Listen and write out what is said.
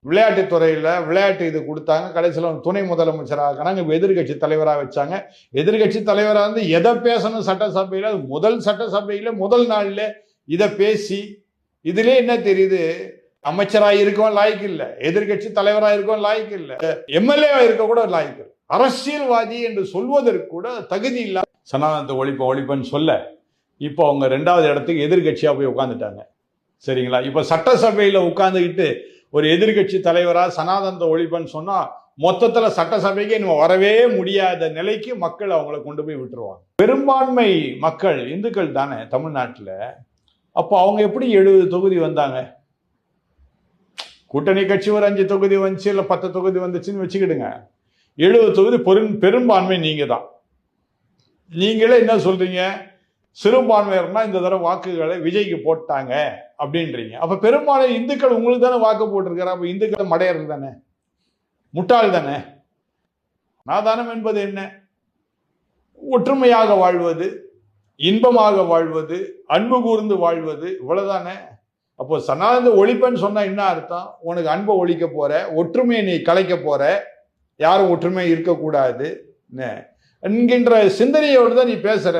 விளையாட்டுத்துறையில் விளையாட்டு இது கொடுத்தாங்க. கடைசியில் துணை முதலமைச்சராக எதிர்கட்சி தலைவராக வச்சாங்க. எதிர்கட்சி தலைவராக இருந்து எதை பேசணும் சட்டசபையில், முதல் சட்டசபையில் முதல் நாளில் இதை பேசி, இதுல என்ன தெரியுது, அமைச்சராக இருக்கவும் லாய்க்கு இல்லை, எதிர்கட்சி தலைவராக இருக்கவும் லாய்க்கு இல்லை, எம்எல்ஏ இருக்க கூட லாய்க்கு இல்லை, அரசியல்வாதி என்று சொல்வதற்கு கூட தகுதி இல்லை. சனாதனத்தை ஒழிப்பன்னு சொல்ல இப்போ அவங்க 2வது இடத்துக்கு எதிர்கட்சியா போய் உட்காந்துட்டாங்க. சரிங்களா? இப்போ சட்டசபையில் உட்காந்துக்கிட்டு ஒரு எதிர்கட்சி தலைவராக சனாதனத்தை ஒழிப்பன்னு சொன்னா மொத்தத்தில் சட்டசபைக்கு நம்ம வரவே முடியாத நிலைக்கு மக்கள் அவங்களை கொண்டு போய் விட்டுருவாங்க. பெரும்பான்மை மக்கள் இந்துக்கள் தானே தமிழ்நாட்டில். அப்போ அவங்க எப்படி 70 தொகுதி வந்தாங்க? கூட்டணி கட்சி ஒரு 5 தொகுதி வந்துச்சு, இல்லை 10 தொகுதி வந்துச்சுன்னு வச்சுக்கிடுங்க. 70 தொகுதி பெரும்பான்மை நீங்க தான். நீங்களே என்ன சொல்றீங்க, சிறுபான்மையர்னா இந்த தடவை வாக்குகளை விஜய்க்கு போட்டாங்க அப்படின்றீங்க. அப்ப பெரும்பாலும் இந்துக்கள் உங்களுக்கு தானே வாக்கு போட்டிருக்காரு. அப்ப இந்துக்கள் மடையர்கள் தானே, முட்டாள் தானே. நாதானம் என்பது என்ன? ஒற்றுமையாக வாழ்வது, இன்பமாக வாழ்வது, அன்பு கூர்ந்து வாழ்வது, இவ்வளவுதானே. அப்போ சனாதன ஒழிப்பன்னு சொன்னா என்ன அர்த்தம்? உனக்கு அன்பை ஒழிக்க போற, ஒற்றுமையை நீ கலைக்க போற, யாரும் ஒற்றுமை இருக்கக்கூடாது என்கின்ற சிந்தனையோடு தான் நீ பேசுற.